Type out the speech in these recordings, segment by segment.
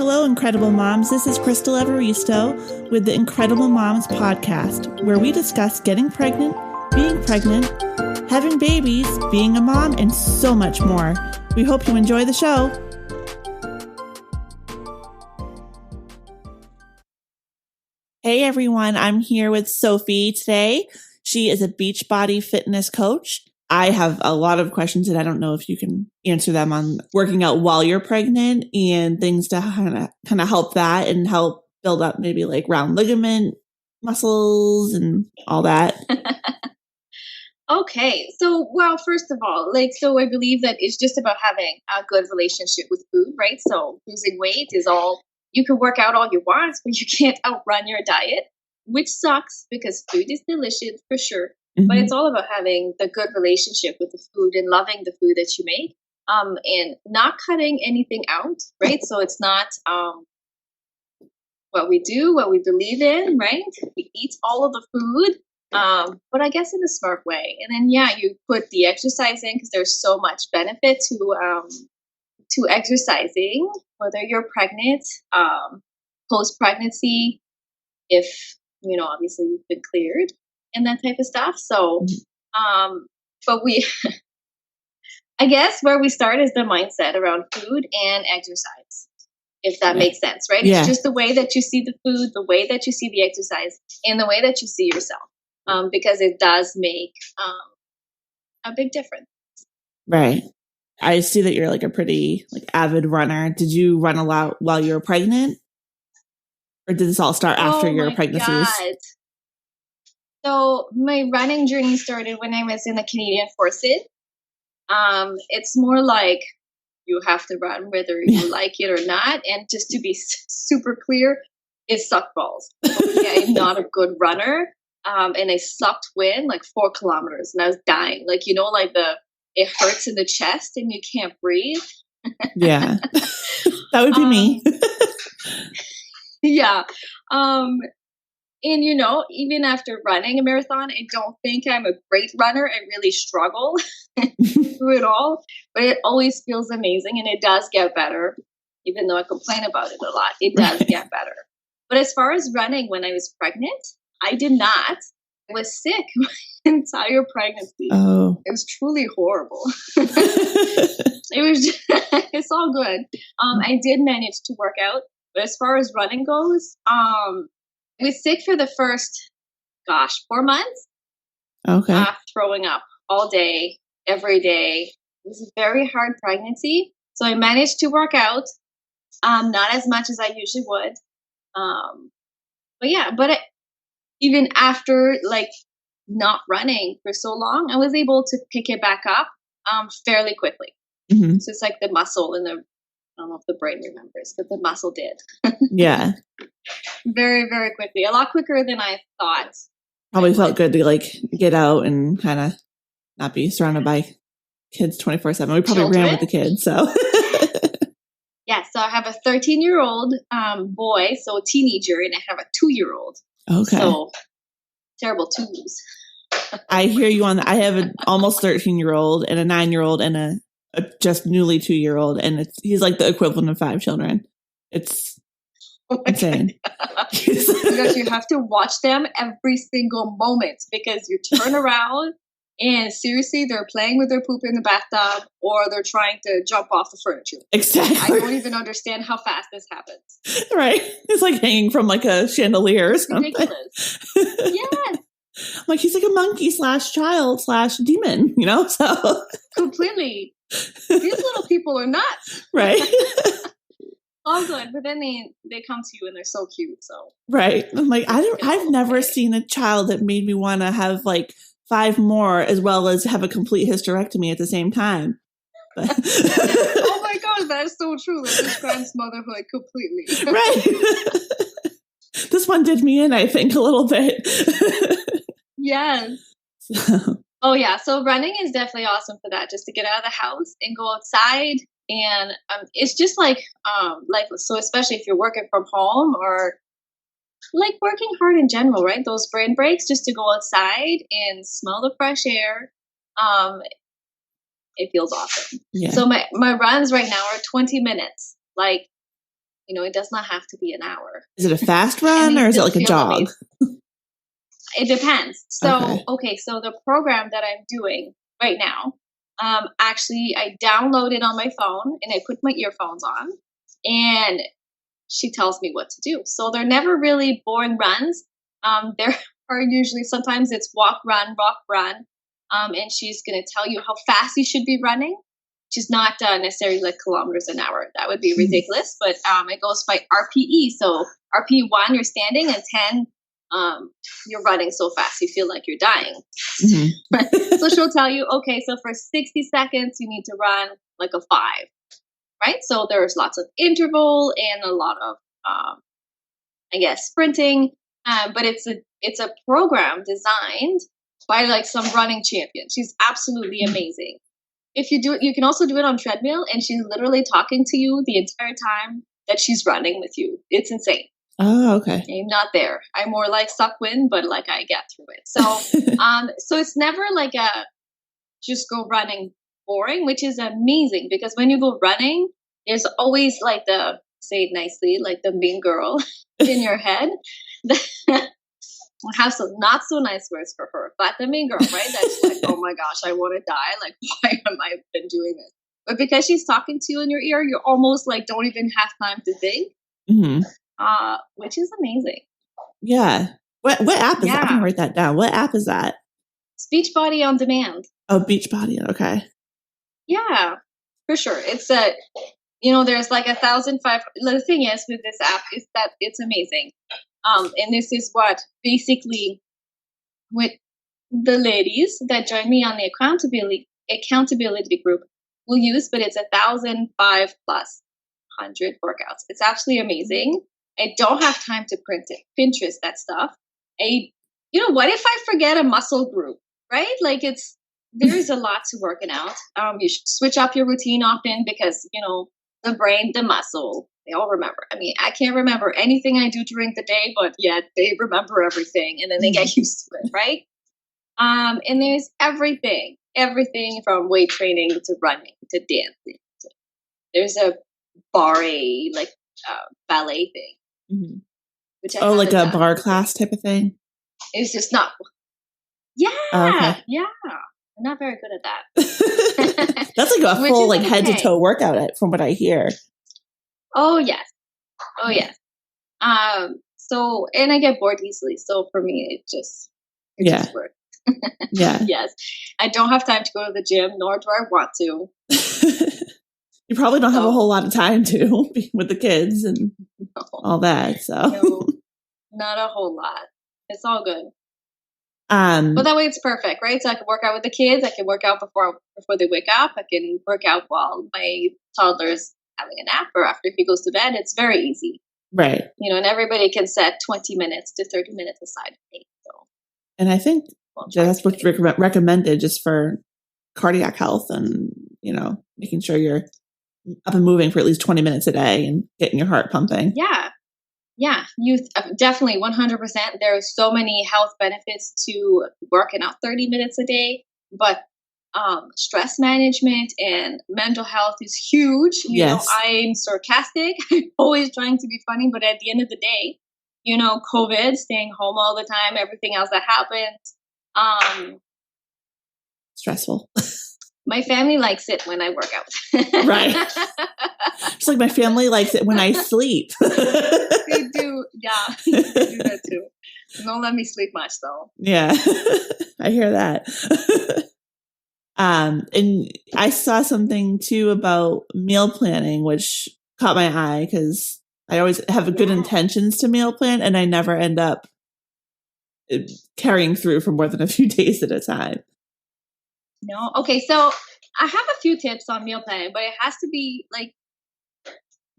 Hello, Incredible Moms. This is Krystal with the Incredible Moms podcast, where we discuss getting pregnant, being pregnant, having babies, being a mom, and so much more. We hope you enjoy the show. Hey everyone, I'm here with Sophie today. She is a Beachbody fitness coach. I have a lot of questions and I don't know if you can answer them on working out while you're pregnant and things to kind of help that and help build up maybe like round ligament muscles and all that. Okay. So, well, first of all, so I believe that it's just about having a good relationship with food, right? So losing weight is all, you can work out all you want, but you can't outrun your diet, which sucks because food is delicious for sure. Mm-hmm. But it's all about having the good relationship with the food and loving the food that you make, and not cutting anything out, right? So it's not what we do, what we believe in, right? We eat all of the food, but I guess in a smart way. And then, you put the exercise in because there's so much benefit to exercising, whether you're pregnant, post-pregnancy, if, obviously you've been cleared and that type of stuff. So, but I guess where we start is the mindset around food and exercise, if that makes sense, right? Yeah. It's just the way that you see the food, the way that you see the exercise, and the way that you see yourself, because it does make a big difference. Right. I see that you're like a pretty avid runner. Did you run a lot while you were pregnant? Or did this all start after your pregnancies? God. So my running journey started when I was in the Canadian Forces. It's more like you have to run whether you like it or not. And just to be super clear, it sucked balls. Okay, I'm not a good runner. And I sucked wind 4 kilometers and I was dying. It hurts in the chest and you can't breathe. Yeah, that would be me. Yeah. And, even after running a marathon, I don't think I'm a great runner. I really struggle through it all, but it always feels amazing and it does get better. Even though I complain about it a lot, it does get better. But as far as running when I was pregnant, I did not. I was sick my entire pregnancy. Oh. It was truly horrible. It's all good. I did manage to work out, but as far as running goes, I was sick for the first, 4 months. Okay. Throwing up all day, every day. It was a very hard pregnancy. So I managed to work out, not as much as I usually would. But even after not running for so long, I was able to pick it back up fairly quickly. Mm-hmm. So it's like the muscle and I don't know if the brain remembers, but the muscle did. Yeah. Very, very quickly. A lot quicker than I thought. Probably felt good to get out and kind of not be surrounded by kids 24/7. We probably ran with the kids, so. Yeah, so I have a 13-year-old boy, so a teenager, and I have a 2-year-old. Okay. So terrible twos. I hear you on that. I have an almost 13-year-old and a 9-year-old and a just newly 2-year-old, and he's like the equivalent of 5 children. It's insane. Because you have to watch them every single moment because you turn around and seriously they're playing with their poop in the bathtub or they're trying to jump off the furniture. Exactly. I don't even understand how fast this happens. Right. It's like hanging from a chandelier or something. Ridiculous. Yes. He's like a monkey / demon, so. Completely. These little people are nuts. Right. All good, but then they come to you and they're so cute. So right, I'm like I've never seen a child that made me want to have 5 more as well as have a complete hysterectomy at the same time. But oh my God, that's so true. That describes motherhood completely. Right. This one did me in, I think, a little bit. Yes. So. Oh yeah, so running is definitely awesome for that. Just to get out of the house and go outside. And it's just so especially if you're working from home or working hard in general, right? Those brain breaks, just to go outside and smell the fresh air. It feels awesome. Yeah. So my runs right now are 20 minutes. It does not have to be an hour. Is it a fast run or is it like a jog? Amazing. It depends. So, so the program that I'm doing right now, actually, I download it on my phone and I put my earphones on and she tells me what to do. So they're never really boring runs. There are usually, sometimes it's walk, run, and she's going to tell you how fast you should be running. She's not necessarily like kilometers an hour. That would be ridiculous. But it goes by RPE. So RPE 1, you're standing, and 10, you're running so fast you feel like you're dying. Mm-hmm. So she'll tell you, okay, so for 60 seconds, you need to run like a 5, right? So there's lots of interval and a lot of, sprinting. But it's a program designed by like some running champion. She's absolutely amazing. If you do it, you can also do it on treadmill, and she's literally talking to you the entire time that she's running with you. It's insane. Oh, okay. I'm not there. I'm more like suck wind, but like I get through it. So, so it's never like a just go running boring, which is amazing because when you go running, there's always like say it nicely, like the mean girl in your head. I have some not so nice words for her, but the mean girl, right? That's like, oh my gosh, I want to die. Like, why am I been doing this? But because she's talking to you in your ear, you're almost like don't even have time to think, which is amazing. Yeah. What app is that? I can write that down. What app is that? Beachbody on Demand. Oh, Beachbody. Okay. Yeah, for sure. It's there's like 1,500. The thing is with this app is that it's amazing. And this is what basically with the ladies that join me on the accountability group will use, but it's 1,005 plus 100 workouts. It's absolutely amazing. I don't have time to Pinterest that stuff. What if I forget a muscle group, right? Like there is a lot to working out. You should switch up your routine often because, the brain, the muscle, they all remember. I mean, I can't remember anything I do during the day, but yet they remember everything and then they get used to it, right? And there's everything from weight training to running to dancing. There's a ballet thing. Mm-hmm. Like a bar class type of thing? It's just not. Yeah. Oh, okay. Yeah. I'm not very good at that. That's like a full head to toe workout from what I hear. Oh yes. So, and I get bored easily. So for me, it just works. Yeah. Yes. I don't have time to go to the gym, nor do I want to. You probably don't have a whole lot of time to with the kids and all that. So no, not a whole lot. It's all good. But that way it's perfect, right? So I can work out with the kids. I can work out before they wake up. I can work out while my toddler's having a nap or after he goes to bed. It's very easy. Right. And everybody can set 20 minutes to 30 minutes aside. So. And I think that's what's recommended just for cardiac health and, making sure you're up and moving for at least 20 minutes a day and getting your heart pumping. Yeah. Yeah, definitely 100%. There are so many health benefits to working out 30 minutes a day, but stress management and mental health is huge. Yes. I'm sarcastic, always trying to be funny, but at the end of the day, COVID, staying home all the time, everything else that happens. Stressful. My family likes it when I work out. Right. It's like my family likes it when I sleep. They do. Yeah. They do that too. Don't let me sleep much though. Yeah. I hear that. And I saw something too about meal planning, which caught my eye because I always have good intentions to meal plan and I never end up carrying through for more than a few days at a time. No. Okay. So I have a few tips on meal planning, but it has to be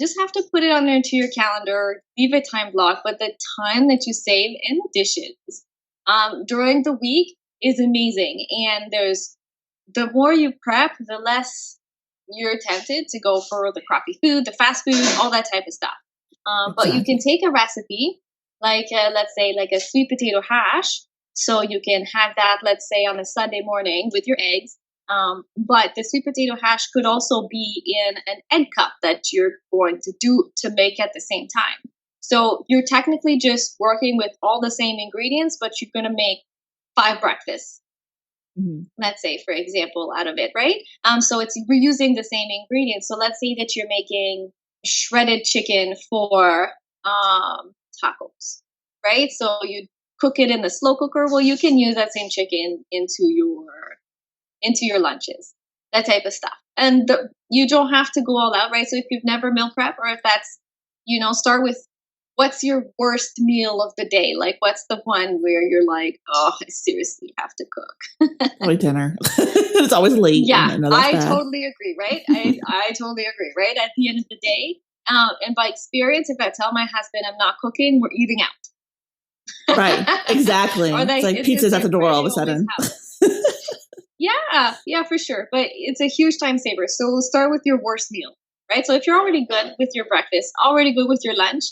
just have to put it on there to your calendar, leave a time block, but the time that you save in the dishes during the week is amazing. And the more you prep, the less you're tempted to go for the crappy food, the fast food, all that type of stuff. But you can take a recipe, let's say a sweet potato hash. So you can have that, let's say, on a Sunday morning with your eggs. But the sweet potato hash could also be in an egg cup that you're going to do to make at the same time. So you're technically just working with all the same ingredients, but you're going to make 5 breakfasts. Let's say, for example, out of it, right? So we're using the same ingredients. So let's say that you're making shredded chicken for tacos, right? So you cook it in the slow cooker. Well, you can use that same chicken into your lunches, that type of stuff. And you don't have to go all out, right? So if you've never meal prep, or if that's, start with, what's your worst meal of the day? Like, what's the one where you're like, oh, I seriously have to cook? Probably dinner. It's always late. Yeah, I totally agree, right? I totally agree, right? At the end of the day, and by experience, if I tell my husband I'm not cooking, we're eating out. Right, exactly. It's like pizza's at the door all of a sudden. Yeah, for sure. But it's a huge time saver. So we'll start with your worst meal, right? So if you're already good with your breakfast, already good with your lunch,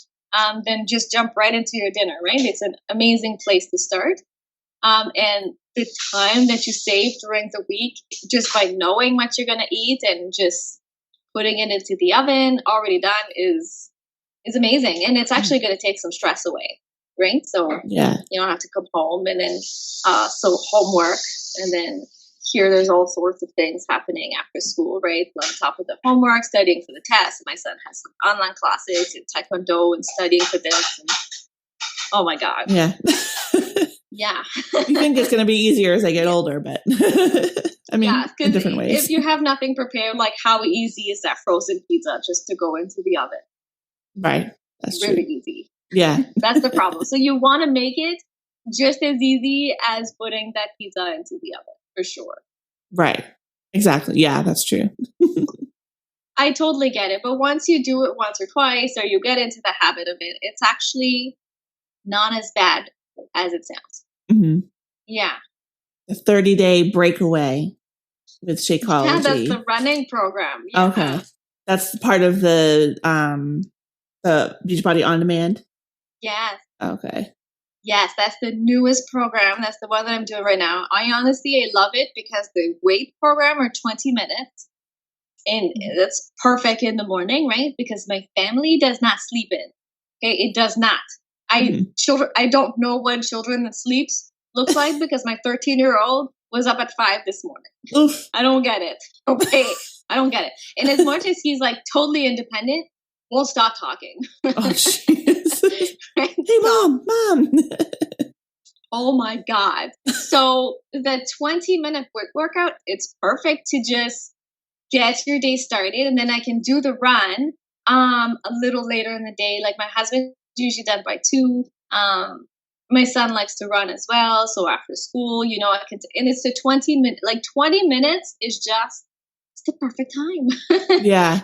then just jump right into your dinner, right? It's an amazing place to start. And the time that you save during the week, just by knowing what you're going to eat and just putting it into the oven, already done, is amazing. And it's actually going to take some stress away, right? So you don't have to come home and then homework, and then here there's all sorts of things happening after school, right? On top of the homework, studying for the test. My son has some online classes and taekwondo and studying for this. And, oh my God. Yeah. Yeah. You think it's going to be easier as I get older, but I mean, in different ways. If you have nothing prepared, like, how easy is that frozen pizza just to go into the oven? Right. That's really true. Easy. Yeah. That's the problem. So you want to make it just as easy as putting that pizza into the oven, for sure. Right. Exactly. Yeah, that's true. I totally get it. But once you do it once or twice, or you get into the habit of it, it's actually not as bad as it sounds. Mm-hmm. Yeah. The 30-day breakaway with Shakeology. Yeah, that's the running program. Yeah. Okay. That's part of the Beachbody On Demand? Yes. Okay. Yes, that's the newest program. That's the one that I'm doing right now. I love it because the weight program are 20 minutes. And that's perfect in the morning, right? Because my family does not sleep in. Okay, it does not. I don't know what children that sleeps looks like, because my 13-year-old was up at 5 this morning. Oof. I don't get it. Okay, I don't get it. And as much as he's like totally independent, won't stop talking. Oh, jeez. Right? Hey, mom. Oh my God. So the 20-minute workout, it's perfect to just get your day started, and then I can do the run a little later in the day. Like, my husband's usually done by 2. My son likes to run as well, so after school, I can. And it's a 20 minute. Like, 20 minutes is just the perfect time. Yeah.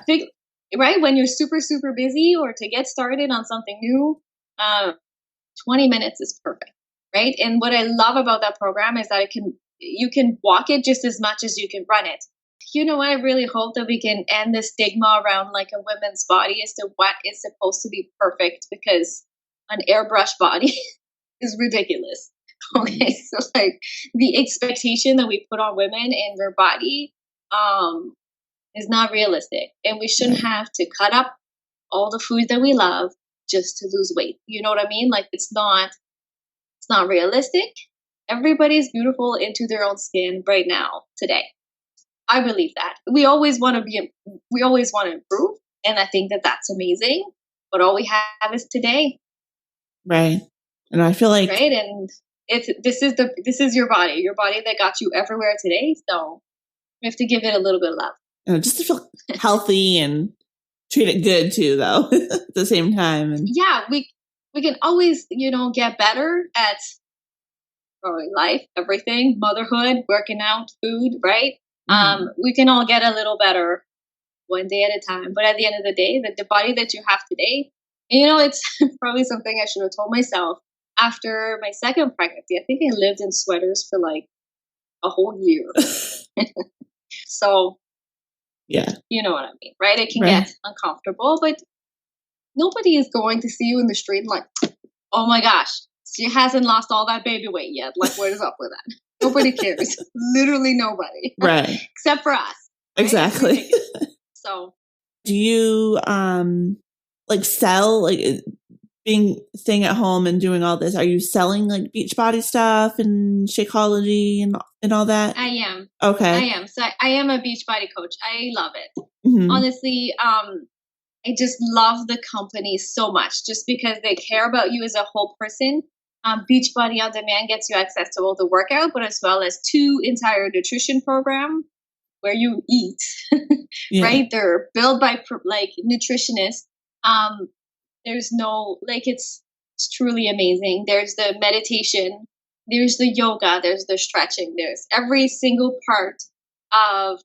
Right, when you're super super busy, or to get started on something new, 20 minutes is perfect, right? And what I love about that program is that you can walk it just as much as you can run it. I really hope that we can end the stigma around, like, a woman's body as to what is supposed to be perfect, because an airbrush body is ridiculous. Okay, so, like, the expectation that we put on women and their body is not realistic, and we shouldn't have to cut up all the food that we love just to lose weight. You know what I mean? Like, it's not realistic. Everybody's beautiful into their own skin right now, today. I believe that we always want to improve, and I think that that's amazing. But all we have is today, right? And I feel like, right, and this is your body that got you everywhere today. So we have to give it a little bit of love, just to feel healthy and treat it good too, though, at the same time. And yeah, we can always get better at life, everything, motherhood, working out, food, right? We can all get a little better one day at a time. But at the end of the day, the body that you have today, it's probably something I should have told myself after my second pregnancy. I think I lived in sweaters for like a whole year. So, yeah, you know what I mean, right? It can get uncomfortable, but nobody is going to see you in the street like, oh my gosh, she hasn't lost all that baby weight yet. Like, what is up with that? Nobody cares. Literally nobody. Right. Except for us. Right? Exactly. So. Do you like sell, like staying at home and doing all this? Are you selling like Beachbody stuff and Shakeology and all that? I am. Okay. I am. So I am a Beachbody coach. I love it. Mm-hmm. Honestly, I just love the company so much just because they care about you as a whole person. Beachbody On Demand gets you access to all the workout, but as well as 2 entire nutrition program where you eat, right? They're built by like nutritionists. There's no, like, it's truly amazing. There's the meditation, there's the yoga, there's the stretching, there's every single part of,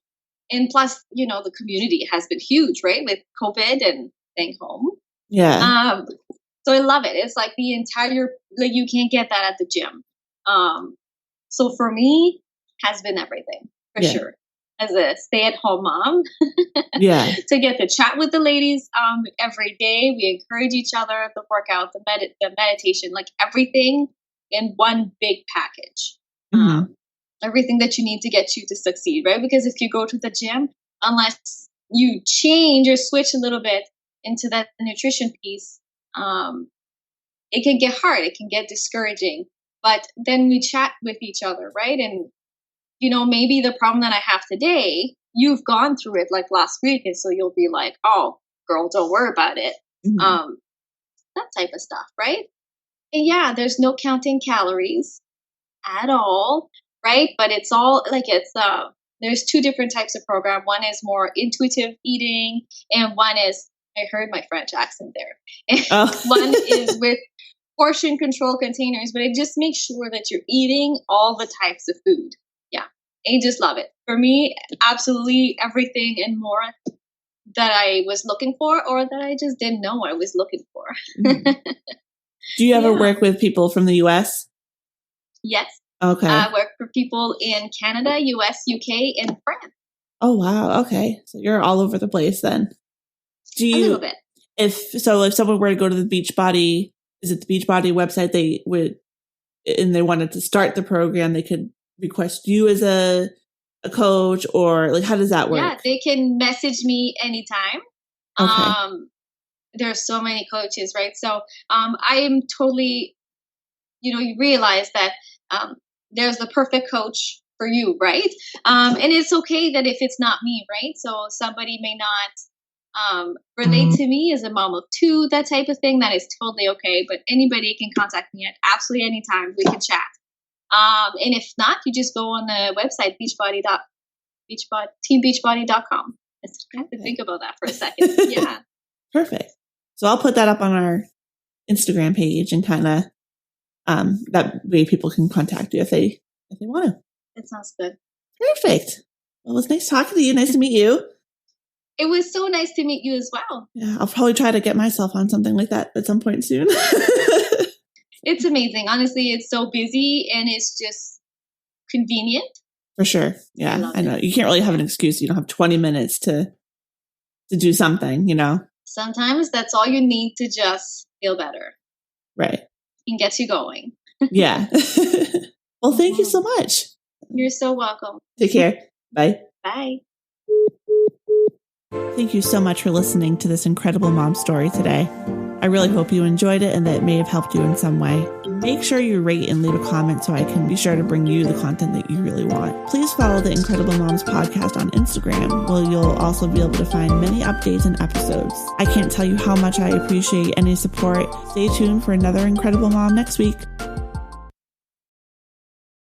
and plus, the community has been huge, right? With COVID and staying home. Yeah. So I love it. It's like the entire, like, you can't get that at the gym. So for me, has been everything for sure. As a stay-at-home mom, to get to chat with the ladies every day. We encourage each other, the workout, the meditation, like everything in one big package. Mm-hmm. Everything that you need to get you to succeed, right? Because if you go to the gym, unless you change or switch a little bit into that nutrition piece, it can get hard. It can get discouraging. But then we chat with each other, right? And maybe the problem that I have today, you've gone through it like last week. And so you'll be like, oh, girl, don't worry about it. Mm-hmm. That type of stuff, right? And there's no counting calories at all, right? But it's all like there's 2 different types of program. One is more intuitive eating, and one is, I heard my French accent there. One is with portion control containers, but it just makes sure that you're eating all the types of food. I just love it. For me, absolutely everything and more that I was looking for or that I just didn't know I was looking for. Mm-hmm. Do you ever work with people from the U.S.? Yes. Okay. I work for people in Canada, U.S., U.K., and France. Oh, wow. Okay. So you're all over the place then. A little bit. If someone were to go to the Beachbody, is it the Beachbody website, they wanted to start the program, they could request you as a coach, or like, how does that work? Yeah, they can message me anytime. Okay. There's so many coaches, right? So I am totally, you realize that there's the perfect coach for you, right? And it's okay that if it's not me, right? So somebody may not relate to me as a mom of 2, that type of thing. That is totally okay. But anybody can contact me at absolutely any time. We can chat. And if not, you just go on the website, teambeachbody.com. I have to think about that for a second. Yeah. Perfect. So I'll put that up on our Instagram page and kind of, that way people can contact you if they want to. That sounds good. Perfect. Well, it was nice talking to you. Nice to meet you. It was so nice to meet you as well. Yeah. I'll probably try to get myself on something like that at some point soon. It's amazing. Honestly, it's so busy and it's just convenient. For sure. Yeah, I know. You can't really have an excuse. You don't have 20 minutes to do something, Sometimes that's all you need to just feel better. Right. And get you going. Yeah. Well, thank you so much. You're so welcome. Take care. Bye. Bye. Thank you so much for listening to this incredible mom story today. I really hope you enjoyed it and that it may have helped you in some way. Make sure you rate and leave a comment so I can be sure to bring you the content that you really want. Please follow the Incredible Moms podcast on Instagram, where you'll also be able to find many updates and episodes. I can't tell you how much I appreciate any support. Stay tuned for another Incredible Mom next week.